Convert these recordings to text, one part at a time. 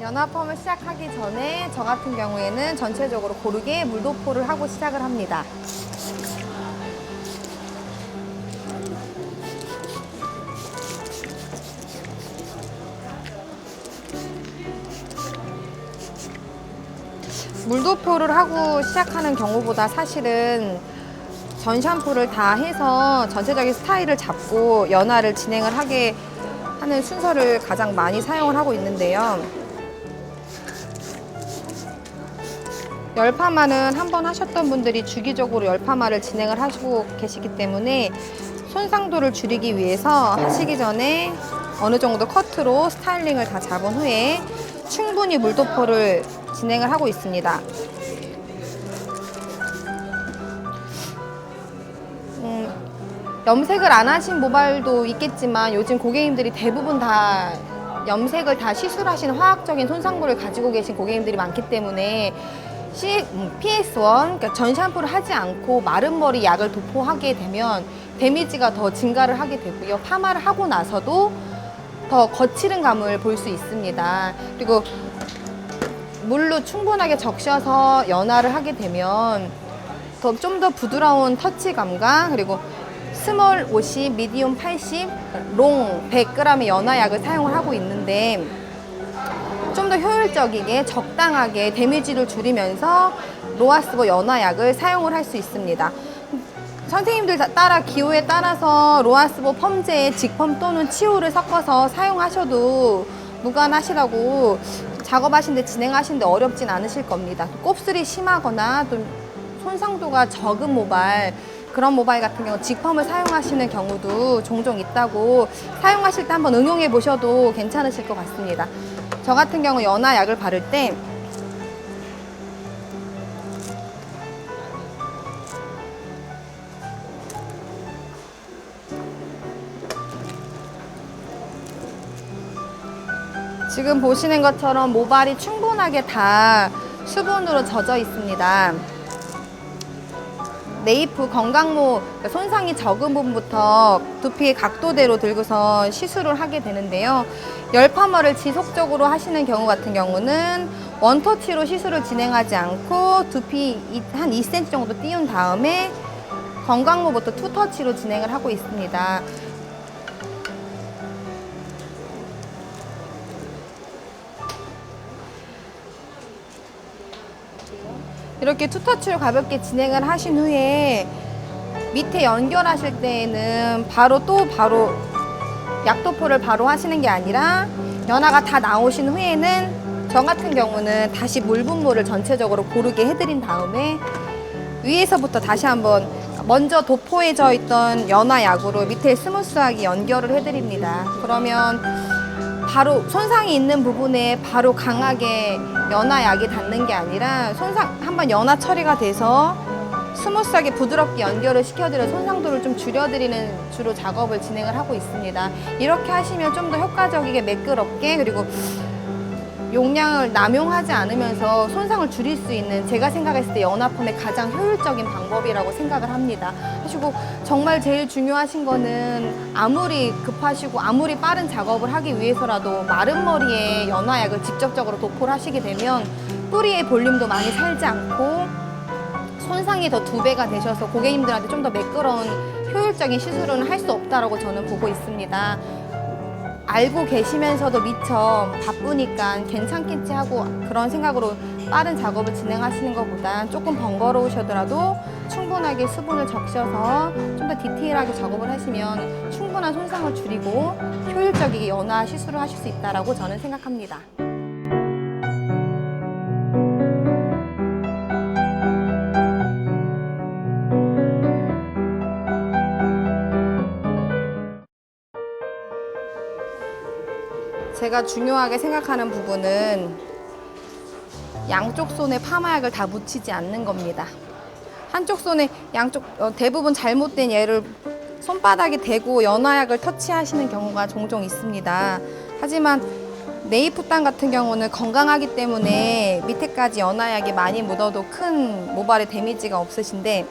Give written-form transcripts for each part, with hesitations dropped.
연화펌을 시작하기 전에 저 같은 경우에는 전체적으로 고르게 물도포를 하고 시작을 합니다. 물도포를 하고 시작하는 경우보다 사실은 전 샴푸를 다 해서 전체적인 스타일을 잡고 연화를 진행을 하게 하는 순서를 가장 많이 사용을 하고 있는데요. 열파마는 한 번 하셨던 분들이 주기적으로 열파마를 진행을 하시고 계시기 때문에 손상도를 줄이기 위해서 하시기 전에 어느 정도 커트로 스타일링을 다 잡은 후에 충분히 물도포를 진행을 하고 있습니다. 염색을 안 하신 모발도 있겠지만 요즘 고객님들이 대부분 다 염색을 다 시술하신 화학적인 손상도를 가지고 계신 고객님들이 많기 때문에 PS1, 그러니까 전 샴푸를 하지 않고 마른 머리 약을 도포하게 되면 데미지가 더 증가를 하게 되고요. 파마를 하고 나서도 더 거칠은 감을 볼 수 있습니다. 그리고 물로 충분하게 적셔서 연화를 하게 되면 좀 더 부드러운 터치감과 그리고 스몰 50, 미디움 80, 롱 100g의 연화약을 사용을 하고 있는데 좀 더 효율적이게 적당하게 데미지를 줄이면서 로아스보 연화약을 사용을 할 수 있습니다. 선생님들 따라 기호에 따라서 로아스보 펌제에 직펌 또는 치호를 섞어서 사용하셔도 무관하시라고 작업하시는데 진행하시는데 어렵진 않으실 겁니다. 곱슬이 심하거나 좀 손상도가 적은 모발, 그런 모발 같은 경우 직펌을 사용하시는 경우도 종종 있다고 사용하실 때 한번 응용해 보셔도 괜찮으실 것 같습니다. 저 같은 경우 연화약을 바를 때 지금 보시는 것처럼 모발이 충분하게 다 수분으로 젖어 있습니다. 네이프 건강모 손상이 적은 부분부터 두피의 각도대로 들고서 시술을 하게 되는데요. 열파머를 지속적으로 하시는 경우 같은 경우는 원터치로 시술을 진행하지 않고 두피 한 2cm 정도 띄운 다음에 건강모부터 투터치로 진행을 하고 있습니다. 이렇게 투터치로 가볍게 진행을 하신 후에 밑에 연결하실 때에는 바로 약도포를 바로 하시는 게 아니라 연화가 다 나오신 후에는 저 같은 경우는 다시 물 분무를 전체적으로 고르게 해드린 다음에 위에서부터 다시 한번 먼저 도포해져 있던 연화약으로 밑에 스무스하게 연결을 해드립니다. 그러면 바로 손상이 있는 부분에 바로 강하게 연화약이 닿는 게 아니라 한번 연화 처리가 돼서 스무스하게 부드럽게 연결을 시켜드려 손상도를 좀 줄여드리는 주로 작업을 진행을 하고 있습니다. 이렇게 하시면 좀 더 효과적이게 매끄럽게 그리고 용량을 남용하지 않으면서 손상을 줄일 수 있는 제가 생각했을 때 연화펌의 가장 효율적인 방법이라고 생각을 합니다. 하시고 정말 제일 중요하신 거는 아무리 급하시고 아무리 빠른 작업을 하기 위해서라도 마른 머리에 연화약을 직접적으로 도포를 하시게 되면 뿌리의 볼륨도 많이 살지 않고 손상이 더 2배가 되셔서 고객님들한테 좀 더 매끄러운 효율적인 시술은 할 수 없다라고 저는 보고 있습니다. 알고 계시면서도 미처 바쁘니까 괜찮겠지 하고 그런 생각으로 빠른 작업을 진행하시는 것보다 조금 번거로우셔더라도 충분하게 수분을 적셔서 좀 더 디테일하게 작업을 하시면 충분한 손상을 줄이고 효율적이게 연화 시술을 하실 수 있다고 저는 생각합니다. 제가 중요하게 생각하는 부분은 양쪽 손에 파마약을 다 묻히지 않는 겁니다. 한쪽 손에 대부분 잘못된 예를 손바닥에 대고 연화약을 터치하시는 경우가 종종 있습니다. 하지만 네이프땅 같은 경우는 건강하기 때문에 밑에까지 연화약이 많이 묻어도 큰 모발에 데미지가 없으신데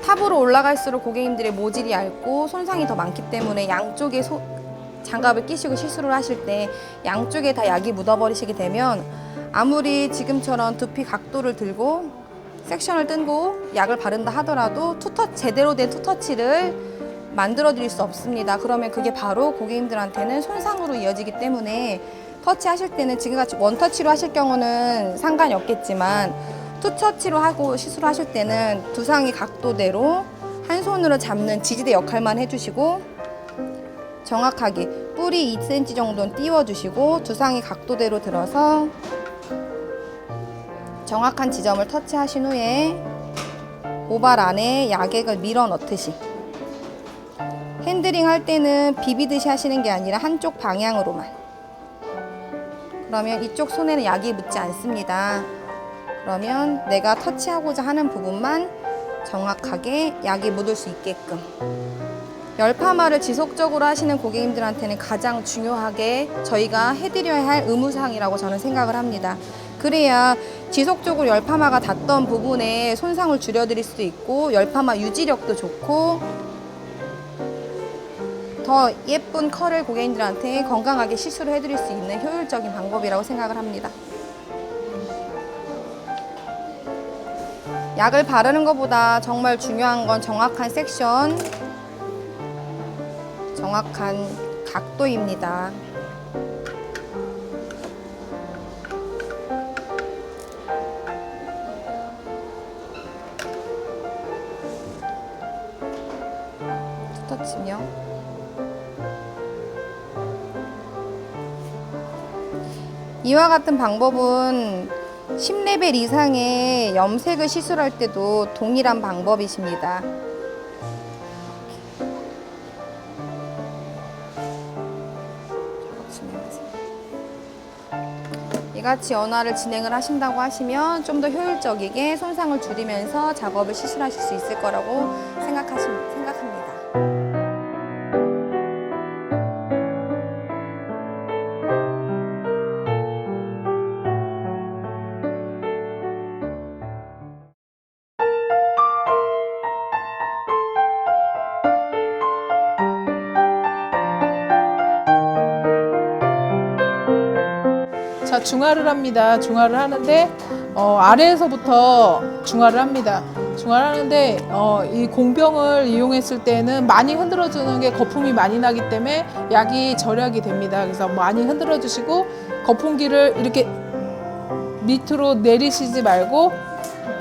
탑으로 올라갈수록 고객님들의 모질이 얇고 손상이 더 많기 때문에 양쪽에 장갑을 끼시고 시술을 하실 때 양쪽에 다 약이 묻어버리시게 되면 아무리 지금처럼 두피 각도를 들고 섹션을 뜬고 약을 바른다 하더라도 제대로 된 투터치를 만들어 드릴 수 없습니다. 그러면 그게 바로 고객님들한테는 손상으로 이어지기 때문에 터치하실 때는 지금같이 원터치로 하실 경우는 상관이 없겠지만 투터치로 하고 시술하실 때는 두상의 각도대로 한 손으로 잡는 지지대 역할만 해주시고 정확하게 뿌리 2cm 정도는 띄워주시고 두상의 각도대로 들어서 정확한 지점을 터치하신 후에 모발 안에 약액을 밀어 넣듯이 핸들링 할 때는 비비듯이 하시는 게 아니라 한쪽 방향으로만. 그러면 이쪽 손에는 약이 묻지 않습니다. 그러면 내가 터치하고자 하는 부분만 정확하게 약이 묻을 수 있게끔. 열파마를 지속적으로 하시는 고객님들한테는 가장 중요하게 저희가 해드려야 할 의무사항이라고 저는 생각을 합니다. 그래야 지속적으로 열파마가 닿던 부분에 손상을 줄여드릴 수도 있고 열파마 유지력도 좋고 더 예쁜 컬을 고객님들한테 건강하게 시술을 해드릴 수 있는 효율적인 방법이라고 생각을 합니다. 약을 바르는 것보다 정말 중요한 건 정확한 섹션, 정확한 각도입니다. 터치며 이와 같은 방법은 10레벨 이상의 염색을 시술할 때도 동일한 방법이십니다. 이같이 연화를 진행을 하신다고 하시면 좀 더 효율적이게 손상을 줄이면서 작업을 시술하실 수 있을 거라고 생각합니다. 자, 중화를 합니다. 중화를 하는데 아래에서부터 중화를 합니다. 중화를 하는데 이 공병을 이용했을 때는 많이 흔들어 주는 게 거품이 많이 나기 때문에 약이 절약이 됩니다. 그래서 많이 흔들어 주시고 거품기를 이렇게 밑으로 내리시지 말고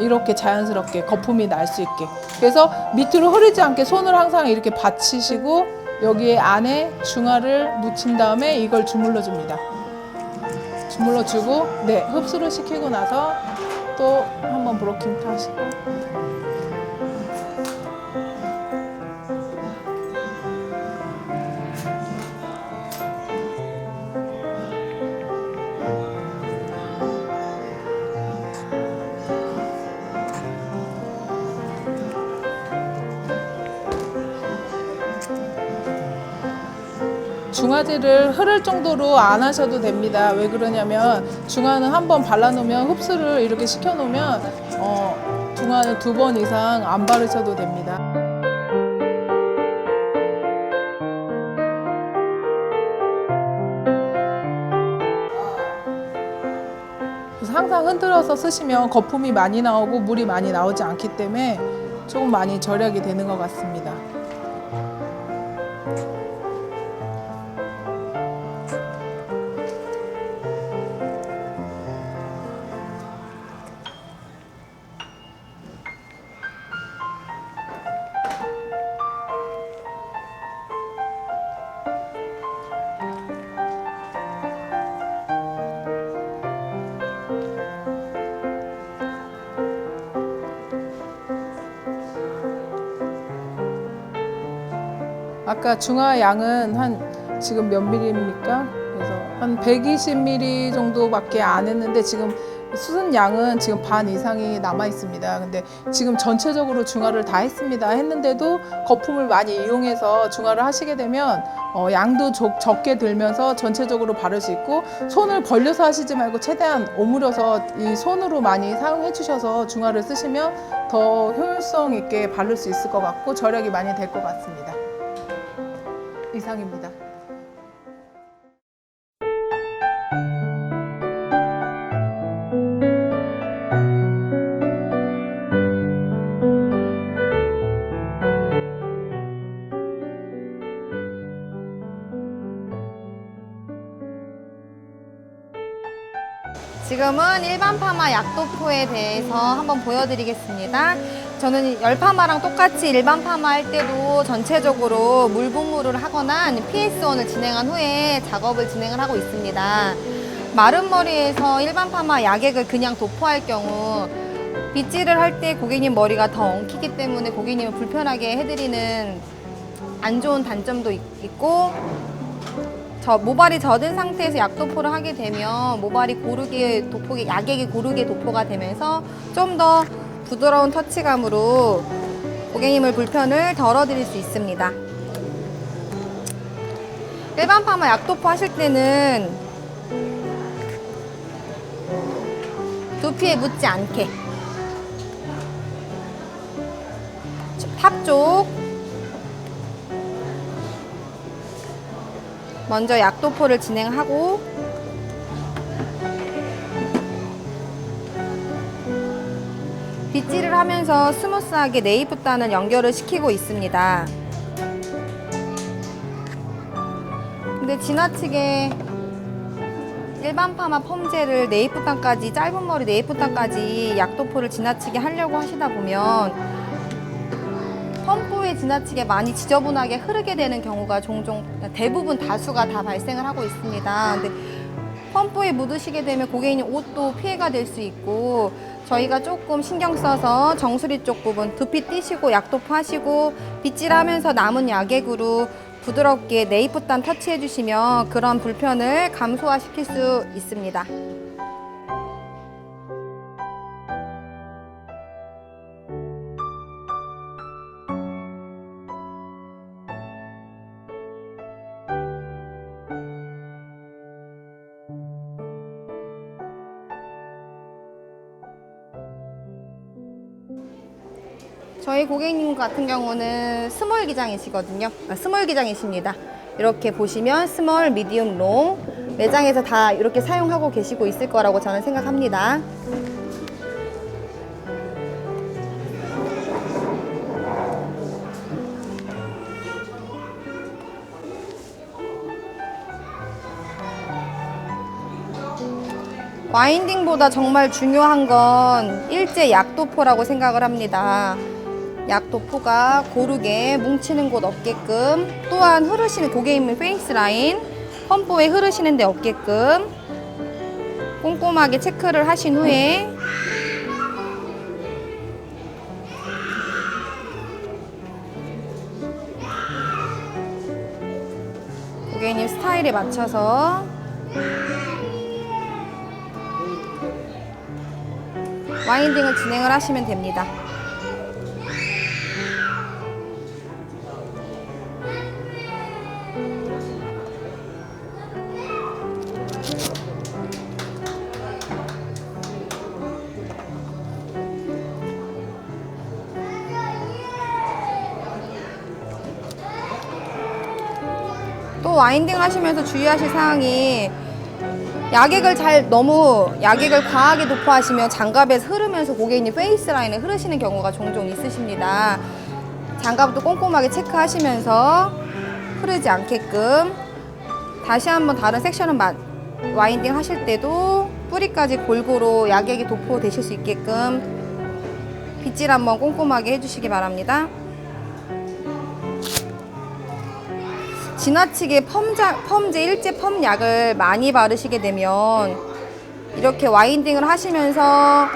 이렇게 자연스럽게 거품이 날 수 있게. 그래서 밑으로 흐르지 않게 손을 항상 이렇게 받치시고 여기에 안에 중화를 묻힌 다음에 이걸 주물러 줍니다. 주물러 주고 네, 흡수를 시키고 나서 또 한번 브로킹 타시고 중화제를 흐를 정도로 안 하셔도 됩니다. 왜 그러냐면 중화는 한번 발라놓으면 흡수를 이렇게 시켜놓으면 중화는 2번 이상 안 바르셔도 됩니다. 그래서 항상 흔들어서 쓰시면 거품이 많이 나오고 물이 많이 나오지 않기 때문에 조금 많이 절약이 되는 것 같습니다. 아까 중화 양은 한 지금 몇 밀리입니까? 그래서 한 120ml 정도밖에 안 했는데 지금 수분 양은 지금 반 이상이 남아 있습니다. 근데 지금 전체적으로 중화를 다 했는데도 거품을 많이 이용해서 중화를 하시게 되면 양도 적게 들면서 전체적으로 바를 수 있고 손을 벌려서 하시지 말고 최대한 오므려서 이 손으로 많이 사용해 주셔서 중화를 쓰시면 더 효율성 있게 바를 수 있을 것 같고 절약이 많이 될 것 같습니다. 이상입니다. 지금은 일반 파마 약도포에 대해서 한번 보여드리겠습니다. 저는 열파마랑 똑같이 일반 파마 할 때도 전체적으로 물 분무를 하거나 아니면 PS1을 진행한 후에 작업을 진행을 하고 있습니다. 마른 머리에서 일반 파마 약액을 그냥 도포할 경우 빗질을 할 때 고객님 머리가 더 엉키기 때문에 고객님을 불편하게 해드리는 안 좋은 단점도 있고, 모발이 젖은 상태에서 약도포를 하게 되면 모발이 고르게 약액이 고르게 도포가 되면서 좀 더 부드러운 터치감으로 고객님을 불편을 덜어드릴 수 있습니다. 일반 파마 약도포 하실 때는 두피에 묻지 않게 탑 쪽 먼저 약도포를 진행하고 빗질을 하면서 스무스하게 네이프단을 연결을 시키고 있습니다. 근데 지나치게 일반 파마 펌젤을 네이프단까지, 짧은 머리 네이프단까지 약도포를 지나치게 하려고 하시다 보면 펌프에 지나치게 많이 지저분하게 흐르게 되는 경우가 종종, 대부분 다수가 다 발생을 하고 있습니다. 근데 펌프에 묻으시게 되면 고객님 옷도 피해가 될 수 있고, 저희가 조금 신경 써서 정수리 쪽 부분 두피 띄시고 약도포 하시고 빗질하면서 남은 약액으로 부드럽게 네이프단 터치해 주시면 그런 불편을 감소화시킬 수 있습니다. 저희 고객님 같은 경우는 스몰 기장이시거든요. 스몰 기장이십니다. 이렇게 보시면 스몰, 미디움, 롱 매장에서 다 이렇게 사용하고 계시고 있을 거라고 저는 생각합니다. 와인딩보다 정말 중요한 건 일제 약도포라고 생각을 합니다. 약도포가 고르게 뭉치는 곳 없게끔, 또한 흐르시는 고객님 페이스 라인, 펌프에 흐르시는 데 없게끔 꼼꼼하게 체크를 하신 후에 고객님 스타일에 맞춰서 와인딩을 진행을 하시면 됩니다. 또 와인딩 하시면서 주의하실 사항이, 너무 약액을 과하게 도포하시면 장갑에서 흐르면서 고객님 페이스 라인에 흐르시는 경우가 종종 있으십니다. 장갑도 꼼꼼하게 체크하시면서 흐르지 않게끔, 다시 한번 다른 섹션은 와인딩 하실 때도 뿌리까지 골고루 약액이 도포되실 수 있게끔 빗질 한번 꼼꼼하게 해주시기 바랍니다. 지나치게 펌제 일제 펌약을 많이 바르시게 되면 이렇게 와인딩을 하시면서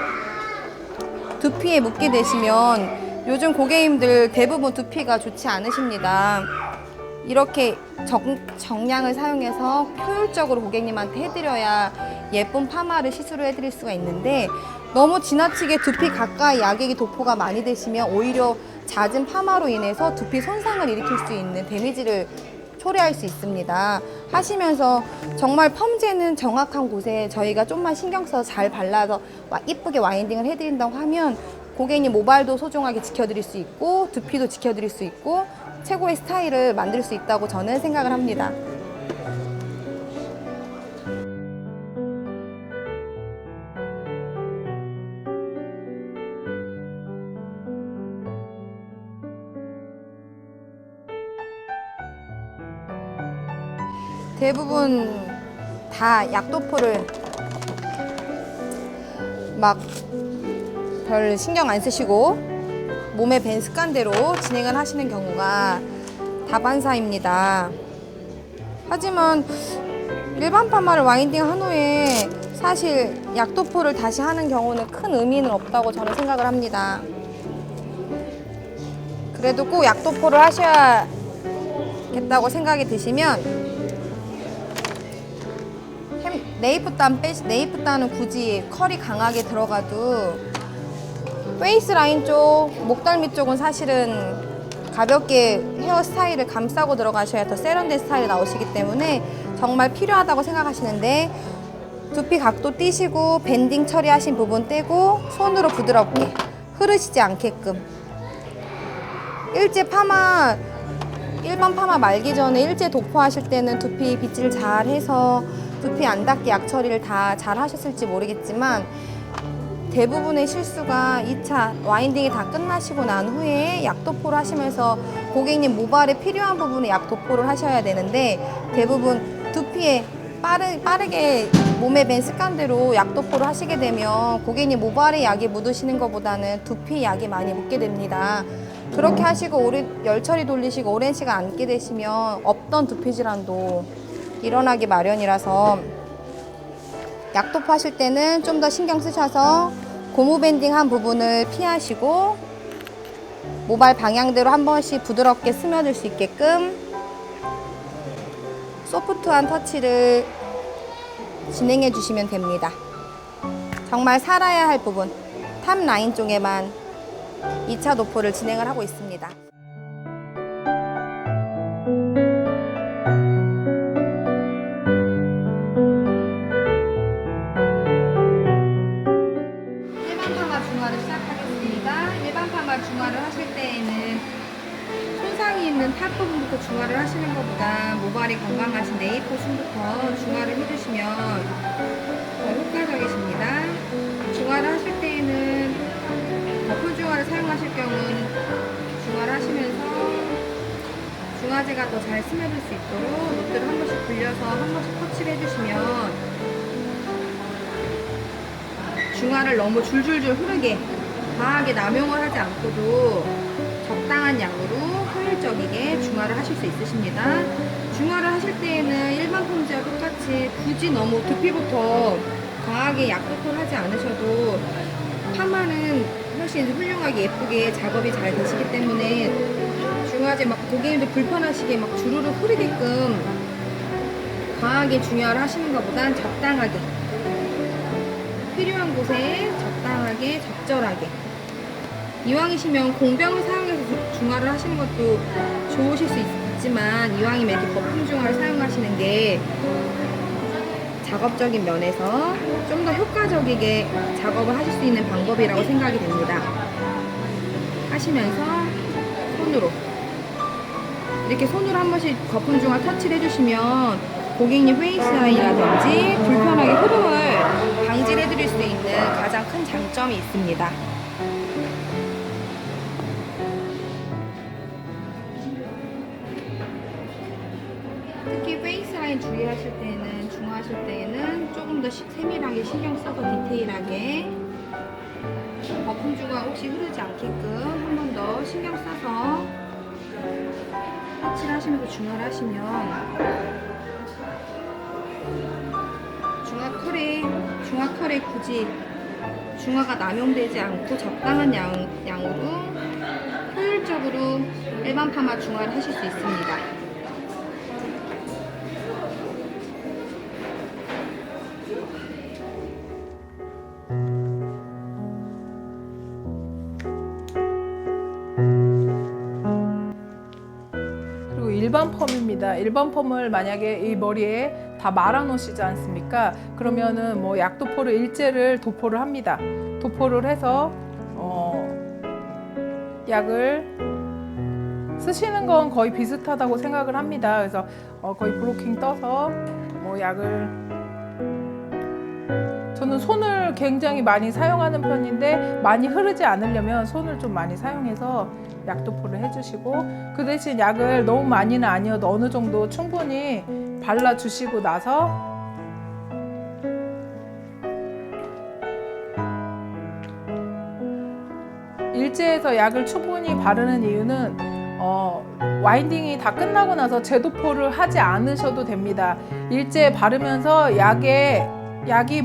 두피에 묻게 되시면 요즘 고객님들 대부분 두피가 좋지 않으십니다. 이렇게 정량을 사용해서 효율적으로 고객님한테 해드려야 예쁜 파마를 시술을 해드릴 수가 있는데, 너무 지나치게 두피 가까이 약액이 도포가 많이 되시면 오히려 잦은 파마로 인해서 두피 손상을 일으킬 수 있는 데미지를 초래할 수 있습니다. 하시면서 정말 펌제는 정확한 곳에 저희가 좀만 신경 써서 잘 발라서 이쁘게 와인딩을 해드린다고 하면 고객님 모발도 소중하게 지켜드릴 수 있고 두피도 지켜드릴 수 있고 최고의 스타일을 만들 수 있다고 저는 생각을 합니다. 대부분 다 약도포를 막 별 신경 안 쓰시고 몸에 밴 습관대로 진행을 하시는 경우가 다반사입니다. 하지만 일반 파마를 와인딩 한 후에 사실 약도포를 다시 하는 경우는 큰 의미는 없다고 저는 생각을 합니다. 그래도 꼭 약도포를 하셔야겠다고 생각이 드시면 네이프단은 굳이 컬이 강하게 들어가도 페이스 라인 쪽, 목덜미 쪽은 사실은 가볍게 헤어 스타일을 감싸고 들어가셔야 더 세련된 스타일이 나오시기 때문에 정말 필요하다고 생각하시는데 두피 각도 띄시고 밴딩 처리하신 부분 떼고 손으로 부드럽게 흐르시지 않게끔 일반 파마 말기 전에 일제 도포하실 때는 두피 빗질 잘 해서 두피 안 닿게 약 처리를 다 잘 하셨을지 모르겠지만 대부분의 실수가 2차 와인딩이 다 끝나시고 난 후에 약도포를 하시면서 고객님 모발에 필요한 부분에 약도포를 하셔야 되는데 대부분 두피에 빠르게 몸에 밴 습관대로 약도포를 하시게 되면 고객님 모발에 약이 묻으시는 것보다는 두피에 약이 많이 묻게 됩니다. 그렇게 하시고 열 처리 돌리시고 오랜 시간 앉게 되시면 없던 두피 질환도 일어나기 마련이라서 약도포 하실 때는 좀 더 신경 쓰셔서 고무 밴딩한 부분을 피하시고 모발 방향대로 한 번씩 부드럽게 스며들 수 있게끔 소프트한 터치를 진행해 주시면 됩니다. 정말 살아야 할 부분 탑 라인 쪽에만 2차 도포를 진행을 하고 있습니다. 중화를 하실 때에는 손상이 있는 탑 부분부터 중화를 하시는 것보다 모발이 건강하신 네이포순부터 중화를 해주시면 더 효과적이십니다. 중화를 하실 때에는 거품 중화를 사용하실 경우는 중화를 하시면서 중화제가 더 잘 스며들 수 있도록 노트를 한 번씩 굴려서 한 번씩 터치를 해주시면 중화를 너무 줄줄줄 흐르게 과하게 남용을 하지 않고도 적당한 양으로 효율적이게 중화를 하실 수 있으십니다. 중화를 하실 때에는 일반 폼즈와 똑같이 굳이 너무 두피부터 과하게 약도포를 하지 않으셔도 파마는 훨씬 훌륭하게 예쁘게 작업이 잘 되시기 때문에 중화제 막 고객님들 불편하시게 막 주르르 흐르게끔 과하게 중화를 하시는 것보단 적당하게 필요한 곳에 적당하게 적절하게 이왕이시면 공병을 사용해서 중화를 하시는 것도 좋으실 수 있지만 이왕이면 이렇게 거품 중화를 사용하시는 게 작업적인 면에서 좀 더 효과적이게 작업을 하실 수 있는 방법이라고 생각이 됩니다. 하시면서 손으로 이렇게 손으로 한 번씩 거품 중화 터치를 해주시면 고객님 페이스 라인이라든지 불편하게 흐름을 방지해 드릴 수 있는 가장 큰 장점이 있습니다. 특히 페이스 라인 주의하실 때는 중화하실 때에는 조금 더 세밀하게 신경 써서 디테일하게 거품 중화 혹시 흐르지 않게끔 한 번 더 신경 써서 터치를 하시면서 중화를 하시면 중화컬에 굳이 중화가 남용되지 않고 적당한 양으로 효율적으로 일반 파마 중화를 하실 수 있습니다. 그리고 일반 펌입니다. 일반 펌을 만약에 이 머리에 다 말아 놓으시지 않습니까? 그러면은 뭐 약도포를 일제를 도포를 합니다. 도포를 해서 약을 쓰시는 건 거의 비슷하다고 생각을 합니다. 그래서 거의 브로킹 떠서 뭐 약을 저는 손을 굉장히 많이 사용하는 편인데 많이 흐르지 않으려면 손을 좀 많이 사용해서 약도포를 해주시고 그 대신 약을 너무 많이는 아니어도 어느 정도 충분히 발라주시고 나서 일제에서 약을 충분히 바르는 이유는 와인딩이 다 끝나고 나서 제도포를 하지 않으셔도 됩니다. 일제 바르면서 약이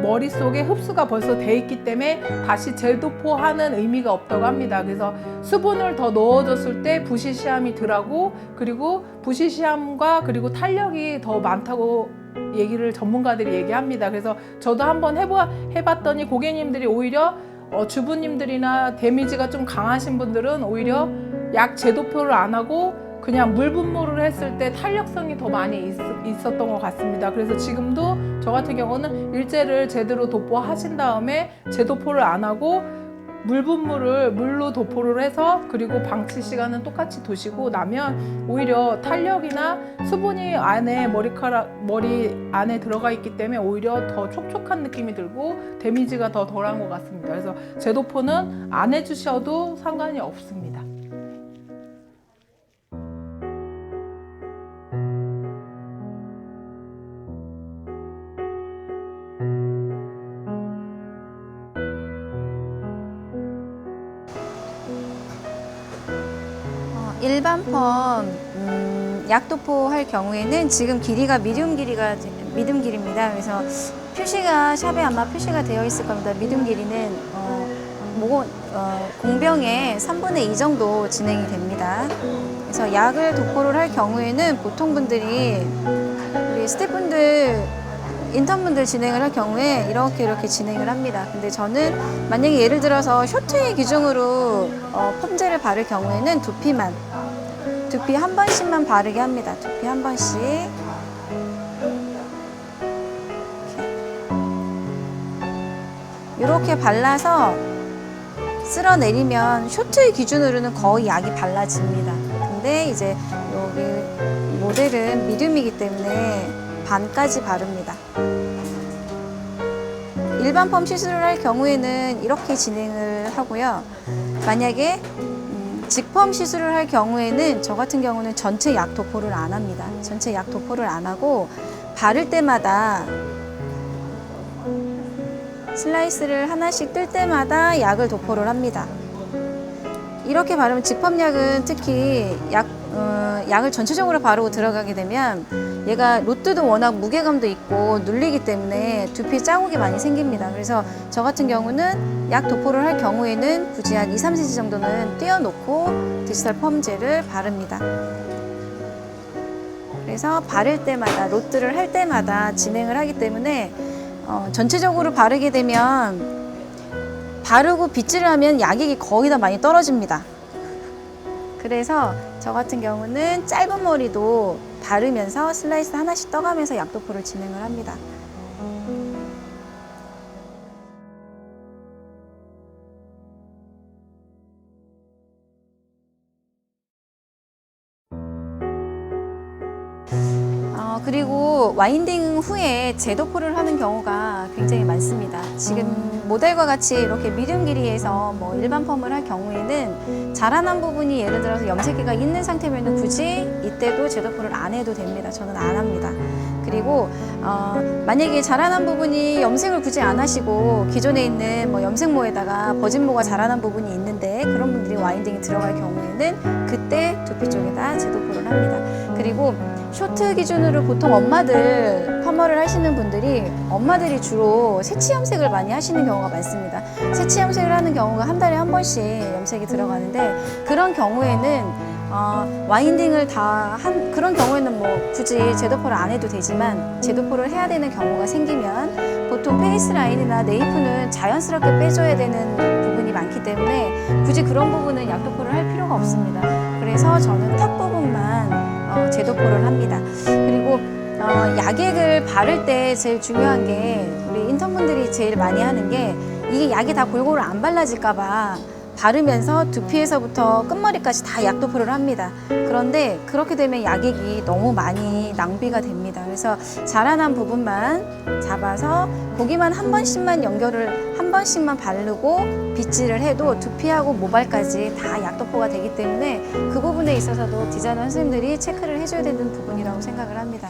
머릿속에 흡수가 벌써 돼 있기 때문에 다시 제도포하는 의미가 없다고 합니다. 그래서 수분을 더 넣어줬을 때 부시시함이 덜하고, 그리고 부시시함과 그리고 탄력이 더 많다고 전문가들이 얘기합니다. 그래서 저도 한번 해봤더니 고객님들이 오히려 주부님들이나 데미지가 좀 강하신 분들은 오히려 약 제도포를 안 하고 그냥 물 분무를 했을 때 탄력성이 더 많이 있었던 것 같습니다. 그래서 지금도 저 같은 경우는 일제를 제대로 도포하신 다음에 제도포를 안 하고 물 분무를 물로 도포를 해서, 그리고 방치 시간은 똑같이 두시고 나면 오히려 탄력이나 수분이 머리 안에 들어가 있기 때문에 오히려 더 촉촉한 느낌이 들고 데미지가 더 덜한 것 같습니다. 그래서 제도포는 안 해주셔도 상관이 없습니다. 일반 펌 약도포 할 경우에는 지금 길이가 미디움 길입니다. 그래서 표시가 샵에 아마 표시가 되어 있을 겁니다. 미디움 길이는 공병의 3분의 2 정도 진행이 됩니다. 그래서 약을 도포를 할 경우에는 보통 분들이 우리 스태프분들 인턴분들 진행을 할 경우에 이렇게 진행을 합니다. 근데 저는 만약에 예를 들어서 쇼트의 기준으로 펌제를 바를 경우에는 두피 한 번씩만 바르게 합니다. 두피 한 번씩. 이렇게 발라서 쓸어내리면 쇼트의 기준으로는 거의 약이 발라집니다. 근데 이제 여기 모델은 미디움이기 때문에 반까지 바릅니다. 일반 펌 시술을 할 경우에는 이렇게 진행을 하고요. 만약에 직펌 시술을 할 경우에는 저 같은 경우는 전체 약 도포를 안 합니다. 전체 약 도포를 안 하고 바를 때마다 슬라이스를 하나씩 뜰 때마다 약을 도포를 합니다. 이렇게 바르면 직펌약은 특히 약을 전체적으로 바르고 들어가게 되면 얘가 로트도 워낙 무게감도 있고 눌리기 때문에 두피에 자국이 많이 생깁니다. 그래서 저 같은 경우는 약 도포를 할 경우에는 굳이 한 2-3cm 정도는 띄워놓고 디지털 펌젤을 바릅니다. 그래서 바를 때마다 로트를 할 때마다 진행을 하기 때문에 전체적으로 바르게 되면 바르고 빗질을 하면 약액이 거의 다 많이 떨어집니다. 그래서 저 같은 경우는 짧은 머리도 바르면서 슬라이스 하나씩 떠가면서 약도포를 진행을 합니다. 그리고 와인딩 후에 제도포를 하는 경우가 굉장히 많습니다. 지금 모델과 같이 이렇게 미디움 길이에서 일반 펌을 할 경우에는 자라난 부분이 예를 들어서 염색기가 있는 상태면 굳이 이때도 제도포를 안 해도 됩니다. 저는 안 합니다. 그리고 만약에 자라난 부분이 염색을 굳이 안 하시고 기존에 있는 염색모에다가 버진모가 자라난 부분이 있는데 그런 분들이 와인딩이 들어갈 경우에는 그때 두피 쪽에다 제도포를 합니다. 그리고 쇼트 기준으로 보통 엄마들 펌머를 하시는 분들이 엄마들이 주로 새치 염색을 많이 하시는 경우가 많습니다. 새치 염색을 하는 경우가 한 달에 한 번씩 염색이 들어가는데 그런 경우에는 와인딩을 다 한 그런 경우에는 굳이 제도포를 안 해도 되지만 제도포를 해야 되는 경우가 생기면 보통 페이스 라인이나 네이프는 자연스럽게 빼줘야 되는 부분이 많기 때문에 굳이 그런 부분은 약도포를 할 필요가 없습니다. 그래서 저는 탑 부분만 제도포를 합니다. 그리고 약액을 바를 때 제일 중요한 게 우리 인턴분들이 제일 많이 하는 게 이게 약이 다 골고루 안 발라질까 봐 바르면서 두피에서부터 끝머리까지 다 약도포를 합니다. 그런데 그렇게 되면 약액이 너무 많이 낭비가 됩니다. 그래서 자라난 부분만 잡아서 거기만 한 번씩만 바르고 빗질을 해도 두피하고 모발까지 다 약도포가 되기 때문에 그 부분에 있어서도 디자이너 선생님들이 체크를 해줘야 되는 부분이라고 생각을 합니다.